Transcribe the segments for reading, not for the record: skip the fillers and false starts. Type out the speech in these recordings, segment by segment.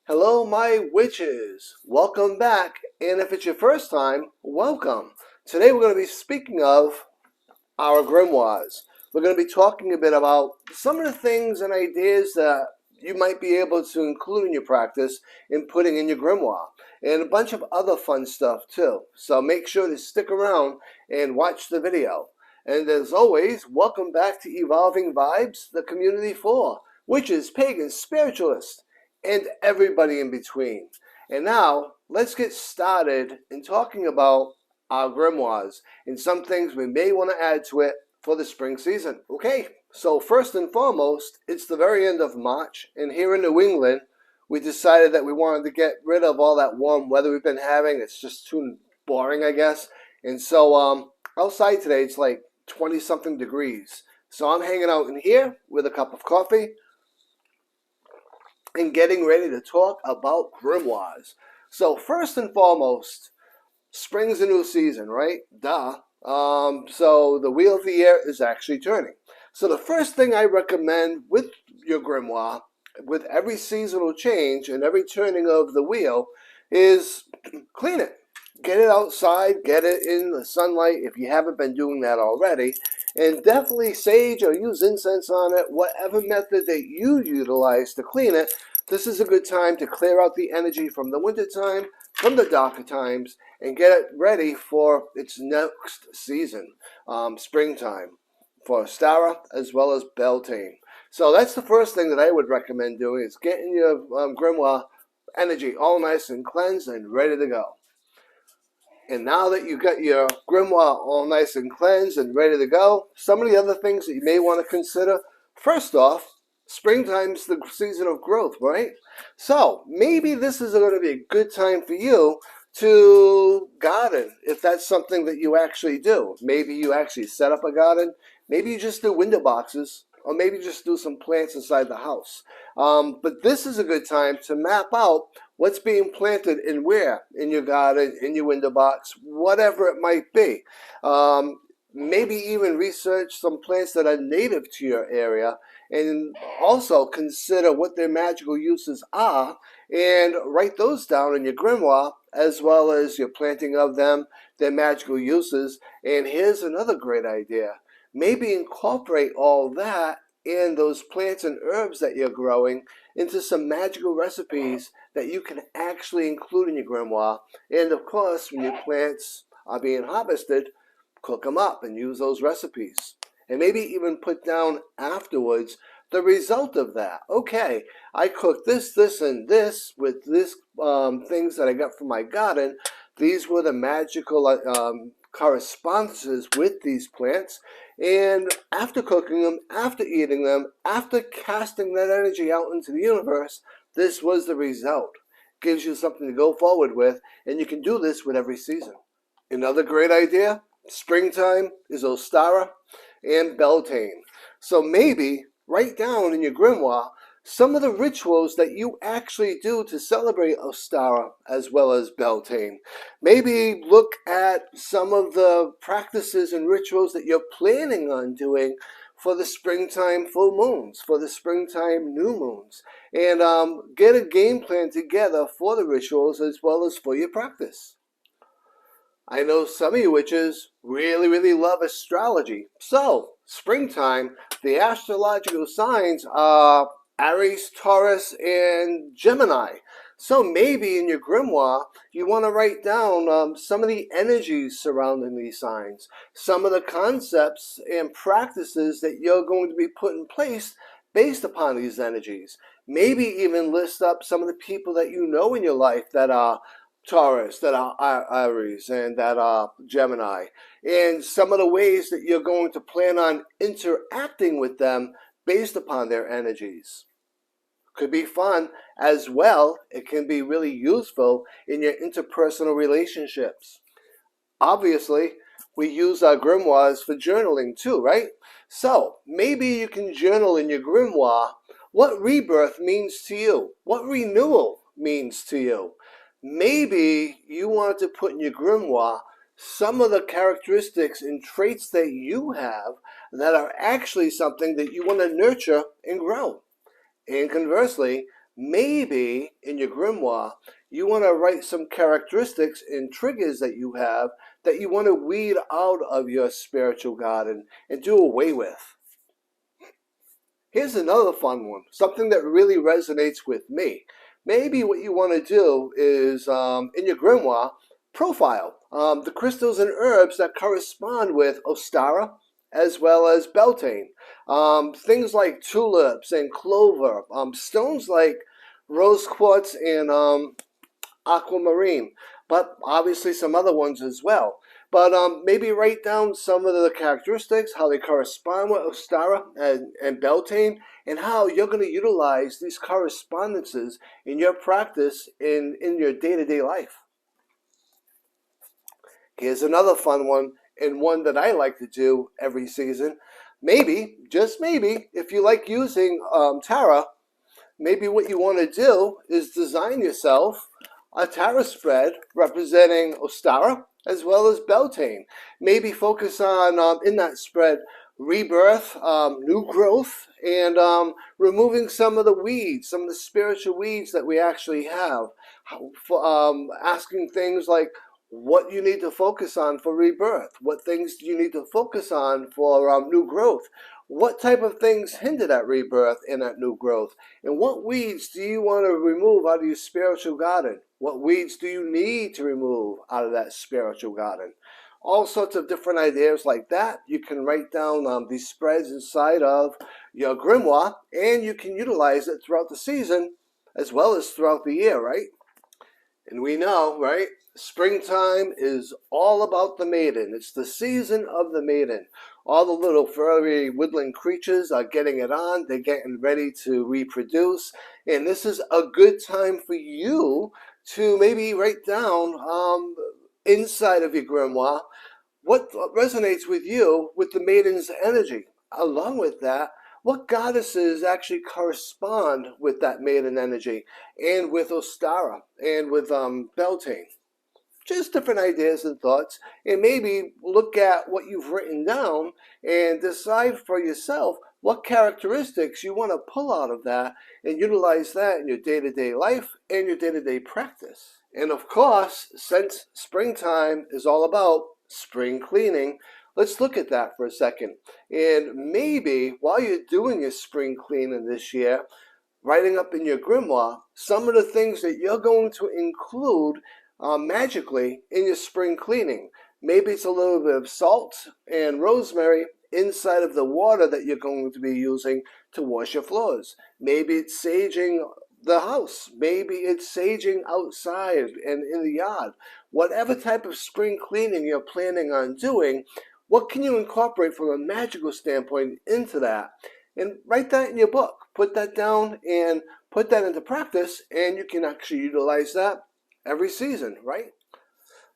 Hello, my witches. Welcome back. And if it's your first time, welcome. Today we're going to be speaking of our grimoires. We're going to be talking a bit about some of the things and ideas that you might be able to include in your practice in putting in your grimoire, and a bunch of other fun stuff too. So make sure to stick around and watch the video. And as always, welcome back to Evolving Vibes, the community for witches, pagans, spiritualists, and everybody in between. And now, let's get started in talking about our grimoires and some things we may want to add to it for the spring season. Okay, so first and foremost, it's the very end of March, and here in New England, we decided that we wanted to get rid of all that warm weather we've been having. It's just too boring, I guess. And so outside today, it's like 20-something degrees. So I'm hanging out in here with a cup of coffee and getting ready to talk about grimoires. So first and foremost, spring's a new season, right? Duh. So the wheel of the year is actually turning. So the first thing I recommend with your grimoire, with every seasonal change and every turning of the wheel, is clean it. Get it outside, get it in the sunlight if you haven't been doing that already, and definitely sage or use incense on it, whatever method that you utilize to clean it. This is a good time to clear out the energy from the winter time, from the darker times, and get it ready for its next season, springtime, for Stara as well as Beltane. So that's the first thing that I would recommend doing, is getting your grimoire energy all nice and cleansed and ready to go. And now that you got your grimoire all nice and cleansed and ready to go, some of the other things that you may want to consider. First off, springtime's the season of growth, right? So maybe this is going to be a good time for you to garden, if that's something that you actually do. Maybe you actually set up a garden. Maybe you just do window boxes, or maybe just do some plants inside the house. But this is a good time to map out what's being planted and where in your garden, in your window box, whatever it might be. Maybe even research some plants that are native to your area, and also consider what their magical uses are, and write those down in your grimoire, as well as your planting of them, their magical uses. And here's another great idea. Maybe incorporate all that and those plants and herbs that you're growing into some magical recipes that you can actually include in your grimoire. And of course, when your plants are being harvested, cook them up and use those recipes. And maybe even put down afterwards the result of that. Okay, I cooked this, this, and this with this things that I got from my garden. These were the magical correspondences with these plants. And after cooking them, after eating them, after casting that energy out into the universe, this was the result. Gives you something to go forward with, and you can do this with every season. Another great idea, springtime, is Ostara and Beltane. So maybe write down in your grimoire some of the rituals that you actually do to celebrate Ostara as well as Beltane. Maybe look at some of the practices and rituals that you're planning on doing for the springtime full moons, for the springtime new moons, and get a game plan together for the rituals as well as for your practice. I know some of you witches really love astrology. So, springtime, the astrological signs are Aries, Taurus, and Gemini. So maybe in your grimoire, you want to write down some of the energies surrounding these signs, some of the concepts and practices that you're going to be put in place based upon these energies. Maybe even list up some of the people that you know in your life that are Taurus, that are Aries, and that are Gemini, and some of the ways that you're going to plan on interacting with them based upon their energies. Could be fun as well. It can be really useful in your interpersonal relationships. Obviously, we use our grimoires for journaling too, right? So maybe you can journal in your grimoire what rebirth means to you, what renewal means to you. Maybe you want to put in your grimoire some of the characteristics and traits that you have that are actually something that you want to nurture and grow. And conversely, maybe in your grimoire, you want to write some characteristics and triggers that you have that you want to weed out of your spiritual garden and do away with. Here's another fun one, something that really resonates with me. Maybe what you want to do is, in your grimoire, profile the crystals and herbs that correspond with Ostara as well as Beltane. Things like tulips and clover, stones like rose quartz and aquamarine, but obviously some other ones as well. But maybe write down some of the characteristics, how they correspond with Ostara and Beltane, and how you're going to utilize these correspondences in your practice in your day-to-day life. Here's another fun one, and one that I like to do every season. Maybe, just maybe, if you like using Tara, maybe what you want to do is design yourself a tarot spread representing Ostara as well as Beltane. Maybe focus on, in that spread, rebirth, new growth, and removing some of the weeds, some of the spiritual weeds that we actually have. Asking things like, what you need to focus on for rebirth, what things do you need to focus on for new growth, what type of things hinder that rebirth and that new growth, and what weeds do you want to remove out of your spiritual garden, what weeds do you need to remove out of that spiritual garden. All sorts of different ideas like that. You can write down these spreads inside of your grimoire, and you can utilize it throughout the season as well as throughout the year, right? And we know, right, springtime is all about the maiden. It's the season of the maiden. All the little furry woodland creatures are getting it on. They're getting ready to reproduce. And this is a good time for you to maybe write down inside of your grimoire what resonates with you with the maiden's energy. Along with that, what goddesses actually correspond with that maiden energy and with Ostara and with Beltane. Just different ideas and thoughts, and maybe look at what you've written down and decide for yourself what characteristics you want to pull out of that and utilize that in your day-to-day life and your day-to-day practice. And of course, since springtime is all about spring cleaning, let's look at that for a second. And maybe while you're doing your spring cleaning this year, writing up in your grimoire some of the things that you're going to include magically in your spring cleaning. Maybe it's a little bit of salt and rosemary inside of the water that you're going to be using to wash your floors. Maybe it's saging the house. Maybe it's saging outside and in the yard. Whatever type of spring cleaning you're planning on doing, what can you incorporate from a magical standpoint into that? And write that in your book. Put that down and put that into practice, and you can actually utilize that every season, right?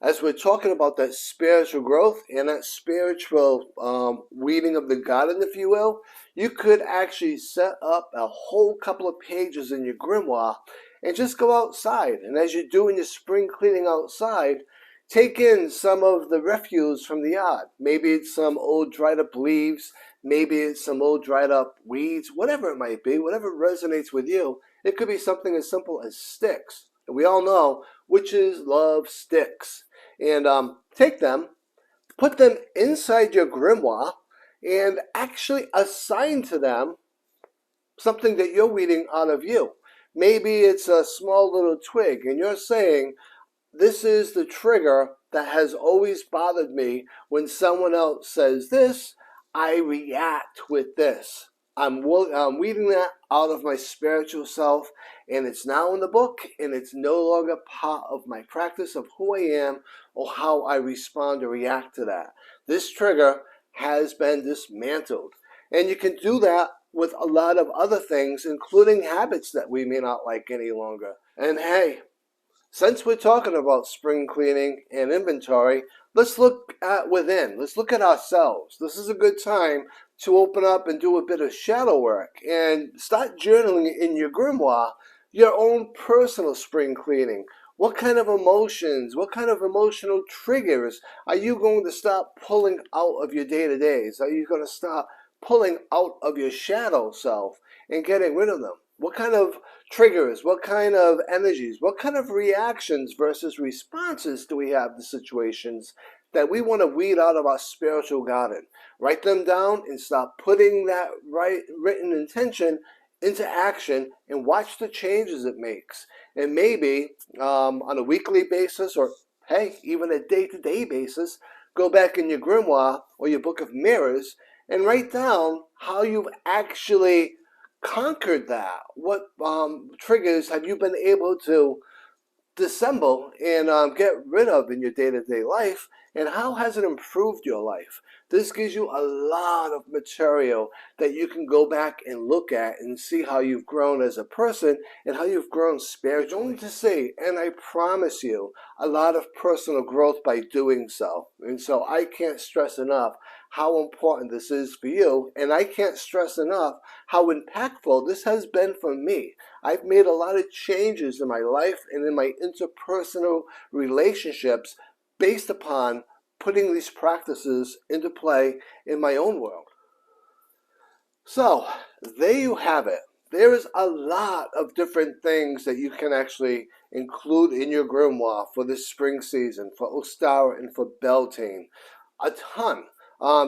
As we're talking about that spiritual growth and that spiritual weeding of the garden, if you will, you could actually set up a whole couple of pages in your grimoire and just go outside. And as you're doing your spring cleaning outside, take in some of the refuse from the yard. Maybe it's some old dried up leaves, maybe it's some old dried up weeds, whatever it might be, whatever resonates with you. It could be something as simple as sticks. And we all know witches love sticks. And take them, put them inside your grimoire, and actually assign to them something that you're weeding out of you. Maybe it's a small little twig, and you're saying, this is the trigger that has always bothered me. When someone else says this, I react with this. I'm weeding that out of my spiritual self, and it's now in the book, and it's no longer part of my practice of who I am or how I respond or react to that. This trigger has been dismantled. And you can do that with a lot of other things, including habits that we may not like any longer. And hey, since we're talking about spring cleaning and inventory, let's look at within. Let's look at ourselves. This is a good time to open up and do a bit of shadow work and start journaling in your grimoire your own personal spring cleaning. What kind of emotions, what kind of emotional triggers are you going to start pulling out of your day-to-days? Are you going to start pulling out of your shadow self and getting rid of them? What kind of triggers, what kind of energies, what kind of reactions versus responses do we have to situations that we want to weed out of our spiritual garden? Write them down and start putting that written intention into action and watch the changes it makes. And maybe on a weekly basis, or hey, even a day-to-day basis, go back in your grimoire or your book of mirrors and write down how you've actually conquered that. What triggers have you been able to dissemble and get rid of in your day-to-day life, and how has it improved your life? This gives you a lot of material that you can go back and look at and see how you've grown as a person and how you've grown spiritually. Going to see, and I promise you, a lot of personal growth by doing so. And so I can't stress enough how important this is for you, and I can't stress enough how impactful this has been for me. I've made a lot of changes in my life and in my interpersonal relationships based upon putting these practices into play in my own world. So, there you have it. There is a lot of different things that you can actually include in your grimoire for this spring season, for Ostara and for Beltane. A ton.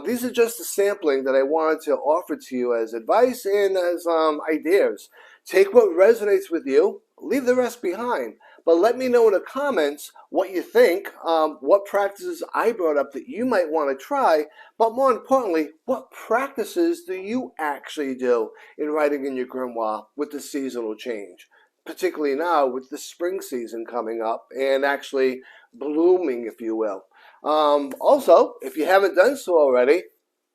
These are just a sampling that I wanted to offer to you as advice and as ideas. Take what resonates with you, leave the rest behind. But let me know in the comments what you think, what practices I brought up that you might want to try, but more importantly, what practices do you actually do in writing in your grimoire with the seasonal change? Particularly now with the spring season coming up and actually blooming, if you will. Also, if you haven't done so already,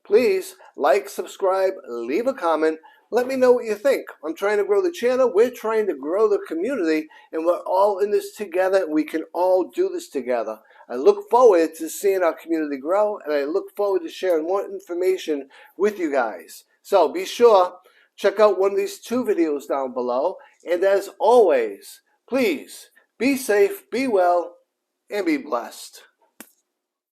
please like, subscribe, leave a comment. Let me know what you think. I'm trying to grow the channel. We're trying to grow the community, and we're all in this together. We can all do this together. I look forward to seeing our community grow, and I look forward to sharing more information with you guys. So be sure, check out one of these 2 videos down below. And as always, please be safe, be well, and be blessed.